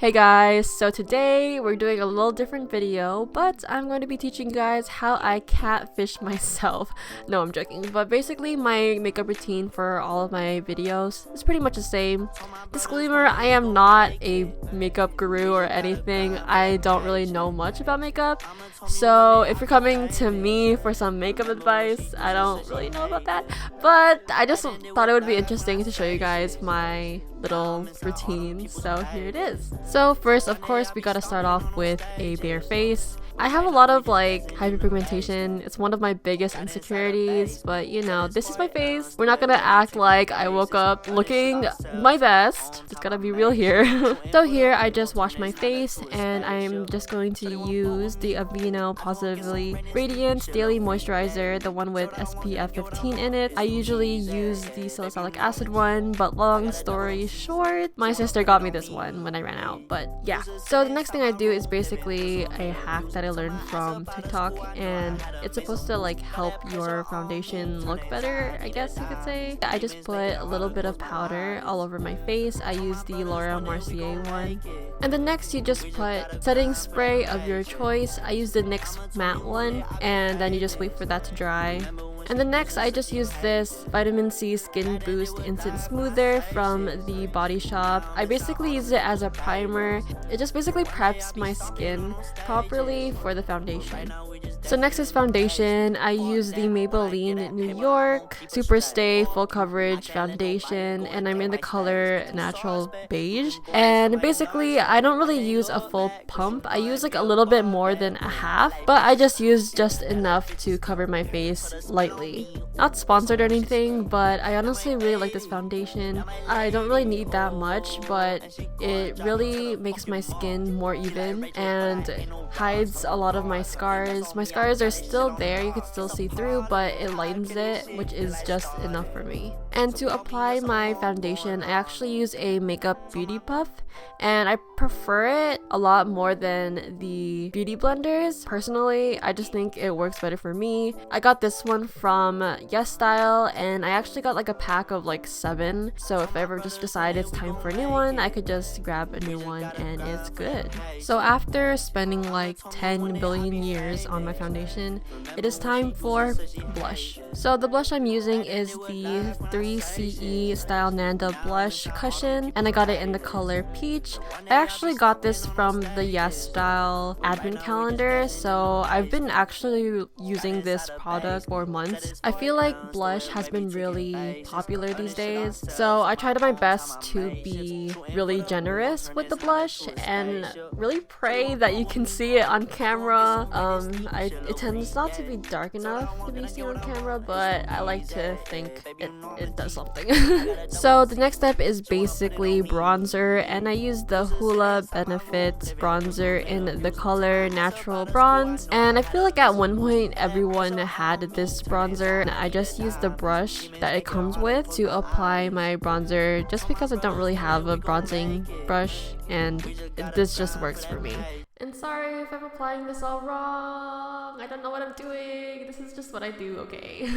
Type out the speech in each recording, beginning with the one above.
Hey guys, so today we're doing a little different video, but I'm going to be teaching you guys how I catfish myself. No, I'm joking, but basically my makeup routine for all of my videos is pretty much the same. Disclaimer, I am not a makeup guru or anything. I don't really know much about makeup, so if you're coming to me for some makeup advice, I don't really know about that, but I just thought it would be interesting to show you guys my little routine, so here it is. So first, of course, we gotta start off with a bare face. I have a lot of like hyperpigmentation. It's one of my biggest insecurities, but you know, this is my face. We're not gonna act like I woke up looking my best. Just gotta be real here. So here I just washed my face and I'm just going to use the Aveeno Positively Radiant Daily Moisturizer, the one with SPF 15 in it. I usually use the salicylic acid one, but long story short, my sister got me this one when I ran out, but yeah. So the next thing I do is basically a hack that I learned from TikTok, and it's supposed to like help your foundation look better, I guess you could say. I just put a little bit of powder all over my face. I use the Mercier one. And then next you just put setting spray of your choice. I use the NYX matte one, and then you just wait for that to dry. And then next, I just use this Vitamin C Skin Boost Instant Smoother from the Body Shop. I basically use it as a primer. It just basically preps my skin properly for the foundation. So next is foundation. I use the Maybelline New York Super Stay Full Coverage Foundation, and I'm in the color Natural Beige. And basically, I don't really use a full pump. I use like a little bit more than a half, but I just use just enough to cover my face lightly. Not sponsored or anything, but I honestly really like this foundation. I don't really need that much, but it really makes my skin more even and hides a lot of my scars. My scars are still there, you can still see through, but it lightens it, which is just enough for me. And to apply my foundation, I actually use a makeup beauty puff, and I prefer it a lot more than the beauty blenders. Personally, I just think it works better for me. I got this one from YesStyle, and I actually got like a pack of like 7, so if I ever just decide it's time for a new one, I could just grab a new one and it's good. So after spending like 10 billion years on my foundation, it is time for blush. So the blush I'm using is the faceeee Style Nanda Blush Cushion, and I got it in the color Peach. I actually got this from the YesStyle advent calendar, so I've been actually using this product for months. I feel like blush has been really popular these days, so I tried my best to be really generous with the blush and really pray that you can see it on camera. It tends not to be dark enough to be seen on camera, but I like to think it does something. So the next step is basically bronzer, and I use the Hoola Benefit bronzer in the color Natural Bronze, and I feel like at one point everyone had this bronzer, and I just used the brush that it comes with to apply my bronzer just because I don't really have a bronzing brush, and this just works for me. And sorry if I'm applying this all wrong. I don't know what I'm doing. This is just what I do, okay?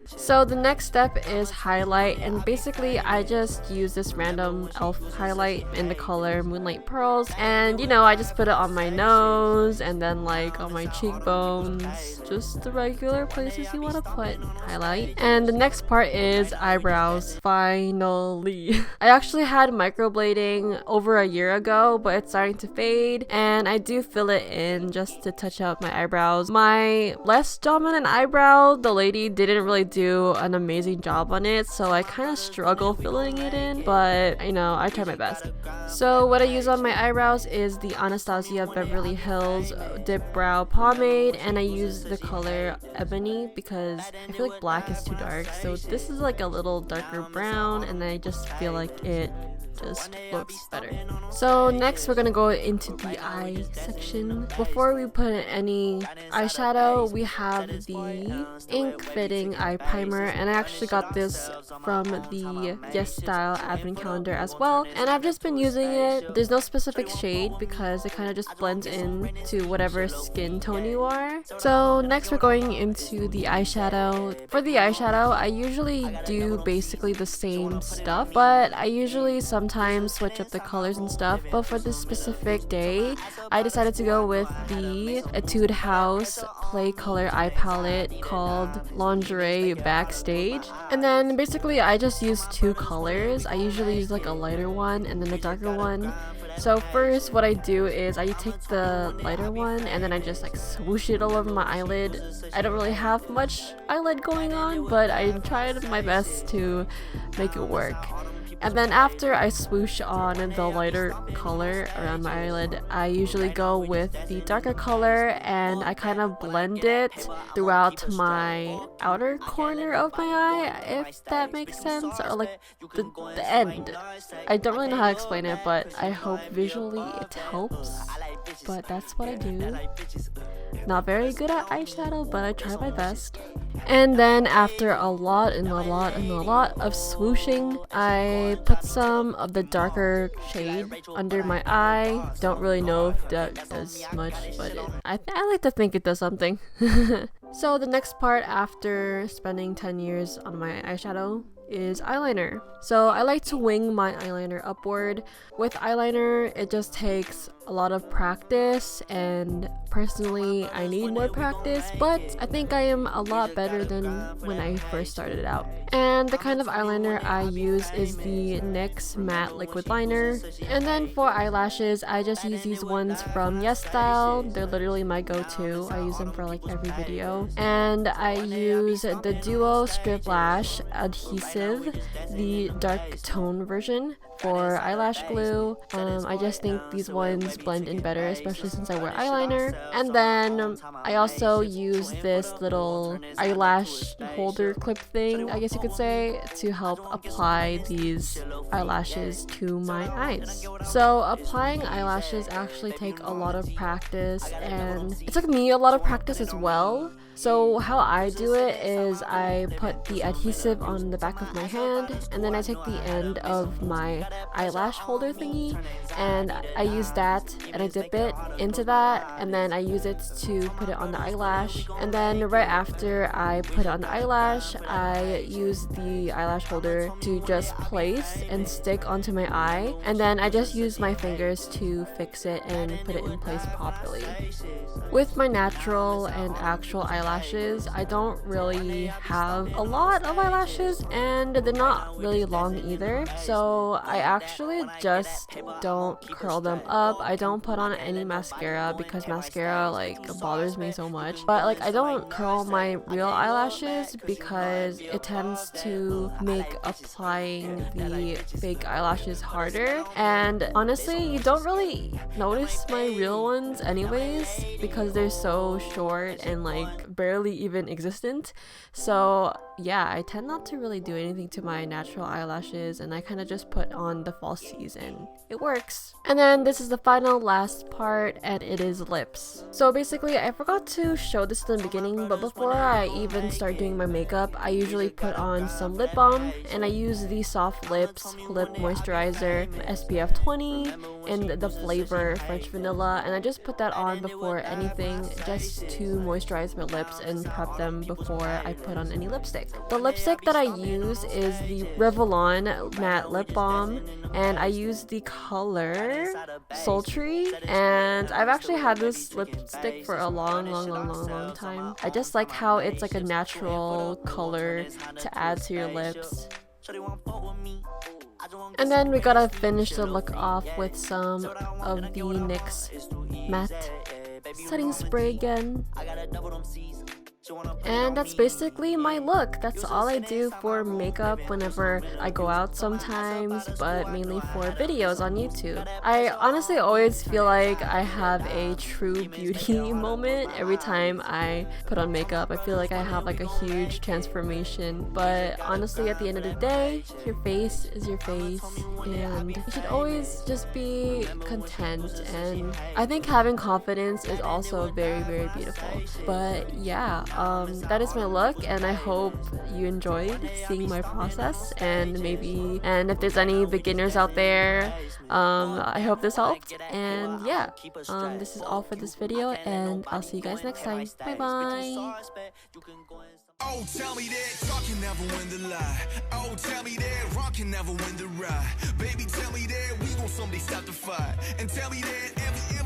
So the next step is highlight, and basically I just use this random e.l.f. highlight in the color Moonlight Pearls, and you know, I just put it on my nose and then like on my cheekbones, just the regular places you want to put highlight. And the next part is eyebrows. Finally. I actually had microblading over a year ago, but it's starting to fade, and I do fill it in just to touch up my eyebrows. My less dominant eyebrow, the lady didn't really do an amazing job on it, so I kind of struggle filling it in, but you know, I try my best. So what I use on my eyebrows is the ANASTASIA Beverly Hills DIPBROW pomade, and I use the color Ebony because I feel like black is too dark, so this is like a little darker brown, and I just feel like it just looks better. So next we're gonna go into the eye section. Before we put any eyeshadow, we have the ink fitting eye primer, and I actually got this from the YesStyle advent calendar as well, and I've just been using it. There's no specific shade because it kind of just blends in to whatever skin tone you are. So next we're going into the eyeshadow. For the eyeshadow, I usually do basically the same stuff, but I usually sometimes switch up the colors and stuff. stuff, but for this specific day, I decided to go with the Etude House Play Color eye palette called Lingerie Backstage. And then basically I just use two colors. I usually use like a lighter one and then a darker one. So first what I do is I take the lighter one and then I just like swoosh it all over my eyelid. I don't really have much eyelid going on, but I tried my best to make it work. And then after I swoosh on the lighter color around my eyelid, I usually go with the darker color and I kind of blend it throughout my outer corner of my eye, if that makes sense, or like the end. I don't really know how to explain it, but I hope visually it helps. But that's what I do. Not very good at eyeshadow, but I try my best. And then after a lot of swooshing, I put some of the darker shade under my eye. Don't really know if that does much, but I like to think it does something. So the next part after spending 10 years on my eyeshadow is eyeliner. So I like to wing my eyeliner upward. With eyeliner, it just takes a lot of practice, and personally I need more practice, but I think I am a lot better than when I first started out. And the kind of eyeliner I use is the NYX matte liquid liner. And then for eyelashes, I just use these ones from YesStyle. They're literally my go-to. I use them for like every video. And I use the Duo Strip Lash Adhesive, the dark tone version, for eyelash glue. I just think these ones blend in better, especially since I wear eyeliner. And then I also use this little eyelash holder clip thing, I guess you could say, to help apply these eyelashes to my eyes. So applying eyelashes actually take a lot of practice, and it took me a lot of practice as well. So how I do it is I put the adhesive on the back of my hand, and then I take the end of my eyelash holder thingy and I use that and I dip it into that, and then I use it to put it on the eyelash. And then right after I put it on the eyelash, I use the eyelash holder to just place and stick onto my eye, and then I just use my fingers to fix it and put it in place properly. With my natural and actual eyelashes, I don't really have a lot of eyelashes, and they're not really long either, so I actually just don't curl them up. I don't put on any mascara because mascara like bothers me so much, but like I don't curl my real eyelashes because it tends to make applying the fake eyelashes harder, and honestly you don't really notice my real ones anyways because they're so short and like barely even existent. So yeah, I tend not to really do anything to my natural eyelashes, and I kind of just put on the falsies and it works. And then this is the final last part, and it is lips. So basically I forgot to show this in the beginning, but before I even start doing my makeup, I usually put on some lip balm, and I use the Soft Lips Lip Moisturizer SPF 20 in the flavor French Vanilla, and I just put that on before anything just to moisturize my lips and prep them before I put on any lipstick. The lipstick that I use is the Revlon Matte Lip Balm, and I use the color Sultry, and I've actually had this lipstick for a long time. I just like how it's like a natural color to add to your lips. And then we gotta finish the look off with some of the NYX matte setting spray again. And that's basically my look. That's all I do for makeup whenever I go out sometimes, but mainly for videos on YouTube. I honestly always feel like I have a true beauty moment every time I put on makeup. I feel like I have like a huge transformation, but honestly at the end of the day, your face is your face, and you should always just be content, and I think having confidence is also very beautiful. But yeah, that is my look, and I hope you enjoyed seeing my process, and if there's any beginners out there, I hope this helped. And yeah, this is all for this video, and I'll see you guys next time. Bye bye. Oh, tell me that talk can never win the lie. Oh, tell me that rock can never win the ride. Baby, tell me that we gon' someday stop the fight. And tell me that every